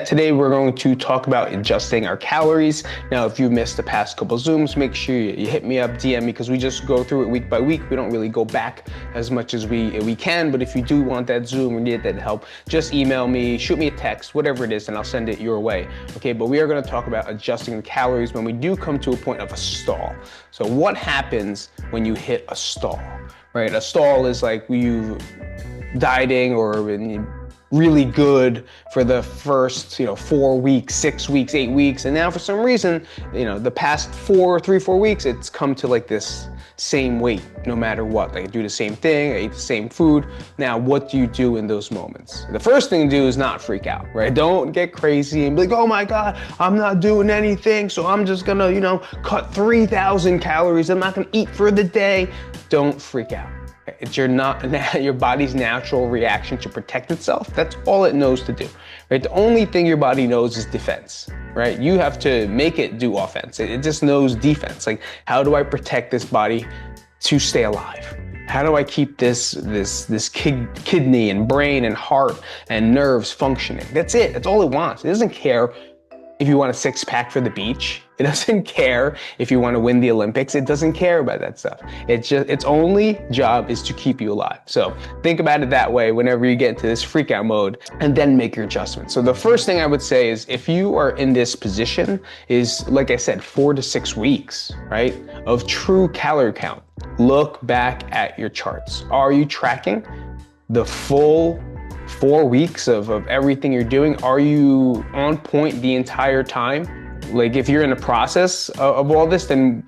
Today we're going to talk about adjusting our calories. Now, if you missed the past couple Zooms, make sure you hit me up, DM me, because we just go through it week by week. We don't really go back as much as we can, but if you do want that Zoom or need that help, just email me, shoot me a text, whatever it is, and I'll send it your way. Okay, but we are going to talk about adjusting the calories when we do come to a point of a stall. So what happens when you hit a stall, right? A stall is like you dieting or really good for the first, 4 weeks, 6 weeks, 8 weeks. And now for some reason, the past 3-4 weeks, it's come to like this same weight, no matter what. Like I do the same thing, I eat the same food. Now, what do you do in those moments? The first thing to do is not freak out, right? Don't get crazy and be like, oh my God, I'm not doing anything. So I'm just gonna, cut 3,000 calories. I'm not gonna eat for the day. Don't freak out. It's your body's natural reaction to protect itself. That's all it knows to do, right? The only thing your body knows is defense, right? You have to make it do offense. It just knows defense. Like, how do I protect this body to stay alive? How do I keep this kidney and brain and heart and nerves functioning? That's it. That's all it wants. It doesn't care if you want a six-pack for the beach. It doesn't care if you want to win the Olympics. It doesn't care about that stuff. Its only job is to keep you alive. So think about it that way whenever you get into this freak out mode, and then make your adjustments. So the first thing I would say is, if you are in this position, is, like I said, 4 to 6 weeks, right, of true calorie count. Look back at your charts. Are you tracking the full 4 weeks of everything you're doing? Are you on point the entire time? Like, if you're in the process of all this, then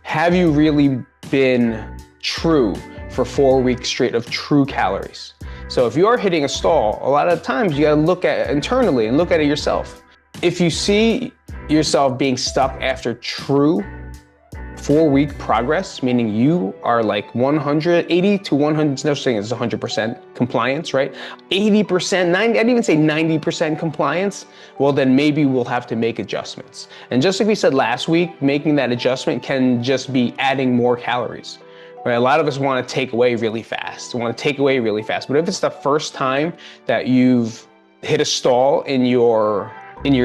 have you really been true for 4 weeks straight of true calories? So if you are hitting a stall, a lot of times you gotta look at it internally and look at it yourself. If you see yourself being stuck after true 4-week progress, meaning you are like 180 to 100, no such thing as 100% compliance, right? 80%, 90, I'd even say 90% compliance, well, then maybe we'll have to make adjustments. And just like we said last week, making that adjustment can just be adding more calories, right? A lot of us want to take away really fast, but if it's the first time that you've hit a stall in your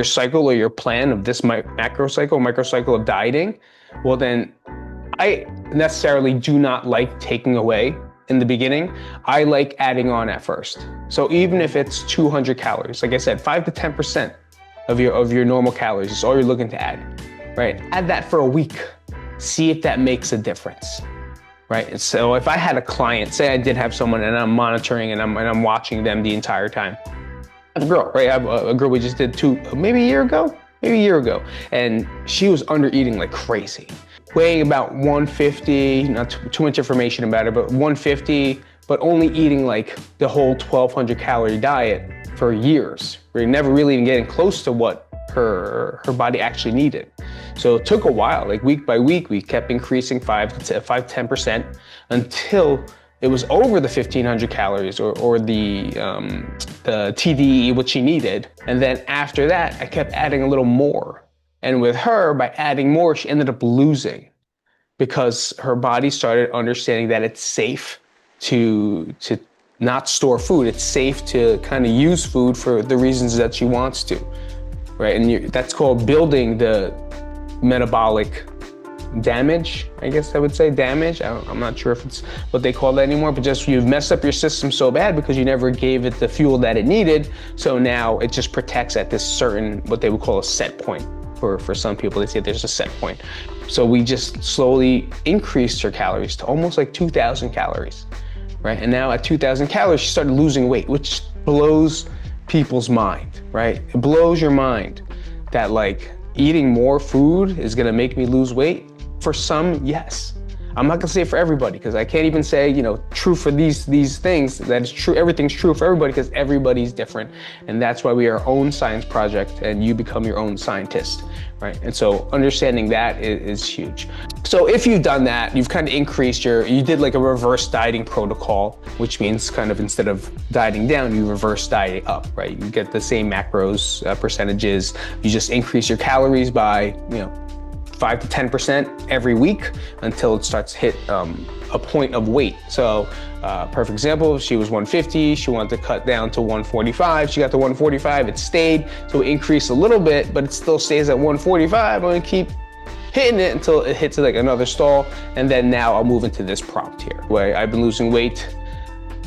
cycle or your plan of this microcycle of dieting, well, then I necessarily do not like taking away in the beginning. I like adding on at first. So even if it's 200 calories, like I said, 5 to 10% of your normal calories is all you're looking to add, right? Add that for a week. See if that makes a difference, right? And so if I had a client, say I did have someone and I'm monitoring and I'm watching them the entire time. I have a girl, right? I have a girl we just did maybe a year ago, and she was under eating like crazy, weighing about 150, not too much information about her, but 150, but only eating like the whole 1,200 calorie diet for years. We're never really even getting close to what her body actually needed. So it took a while, like week by week, we kept increasing 5 to 10% until it was over the 1,500 calories or the TDE, what she needed. And then after that, I kept adding a little more. And with her, by adding more, she ended up losing, because her body started understanding that it's safe to not store food. It's safe to kind of use food for the reasons that she wants to, right? And that's called building the metabolic damage, I guess I would say damage. I'm not sure if it's what they call that anymore, but just you've messed up your system so bad because you never gave it the fuel that it needed. So now it just protects at this certain, what they would call a set point. For some people, they say there's a set point. So we just slowly increased her calories to almost like 2,000 calories, right? And now at 2,000 calories, she started losing weight, which blows people's mind, right? It blows your mind that like eating more food is gonna make me lose weight. For some, yes. I'm not gonna say for everybody, because I can't even say, true for these things, that is true, everything's true for everybody, because everybody's different. And that's why we are our own science project, and you become your own scientist, right? And so understanding that is huge. So if you've done that, you've kind of increased you did like a reverse dieting protocol, which means kind of instead of dieting down, you reverse dieting up, right? You get the same macros, percentages, you just increase your calories by, 5 to 10% every week until it starts to hit a point of weight. So perfect example, she was 150, she wanted to cut down to 145, she got to 145, it stayed, so it increased a little bit, but it still stays at 145. I'm gonna keep hitting it until it hits like another stall, and then now I'll move into this prompt here, where I've been losing weight,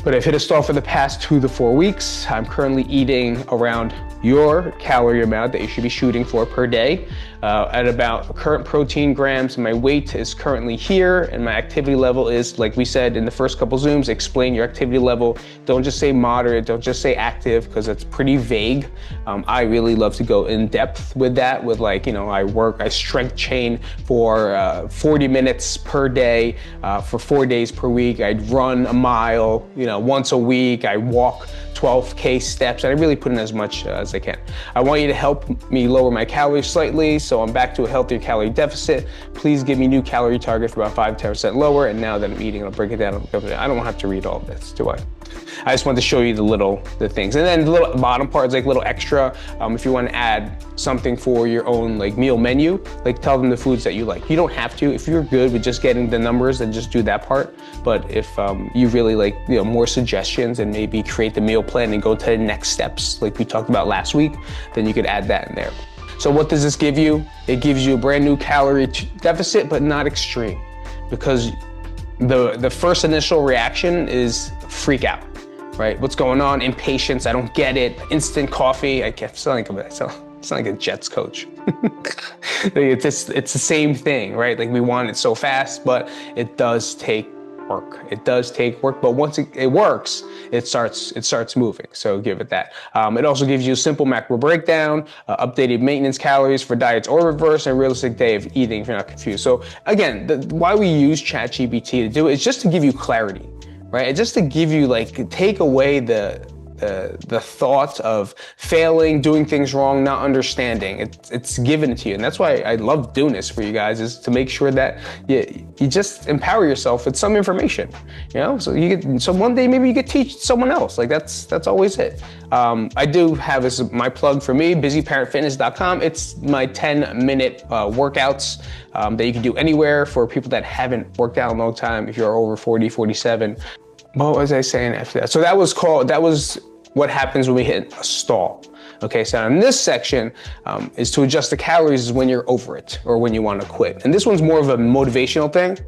but I've hit a stall for the past 2 to 4 weeks. I'm currently eating around your calorie amount that you should be shooting for per day at about current protein grams. My weight is currently here, and my activity level is, like we said in the first couple Zooms, explain your activity level. Don't just say moderate, don't just say active, because it's pretty vague. I really love to go in depth with that, with like, you know, I strength chain for 40 minutes per day for 4 days per week. I'd run a mile, you know, once a week. I walk 12K steps, and I really put in as much as I can. I want you to help me lower my calories slightly, so I'm back to a healthier calorie deficit. Please give me new calorie target for about 5-10% lower, and now that I'm eating, I'll break it down. I don't have to read all of this, do I? I just want to show you the things. And then the little bottom part is like little extra. If you want to add something for your own like meal menu, like tell them the foods that you like. You don't have to. If you're good with just getting the numbers, then just do that part. But if you really like, you know, more suggestions and maybe create the meal plan and go to the next steps, like we talked about last week, then you could add that in there. So what does this give you? It gives you a brand new calorie deficit, but not extreme, because the first initial reaction is freak out, right? What's going on? Impatience, I don't get it. Instant coffee, I kept sound like a Jets coach. It's the same thing, right? Like we want it so fast, but it does take work. It does take work, but once it works, it starts moving. So give it that. It also gives you a simple macro breakdown, updated maintenance calories for diets or reverse, and a realistic day of eating if you're not confused. So again, why we use ChatGPT to do it is just to give you clarity, right? It's just to give you like, take away the thought of failing, doing things wrong, not understanding. It's given to you. And that's why I love doing this for you guys, is to make sure that you just empower yourself with some information, you know? So one day maybe you could teach someone else. Like that's always it. I do have my plug for me, busyparentfitness.com. It's my 10-minute workouts that you can do anywhere for people that haven't worked out in a long time. If you're over 40, 47. What was I saying after that? So that was what happens when we hit a stall. Okay, so in this section is to adjust the calories is when you're over it or when you want to quit. And this one's more of a motivational thing.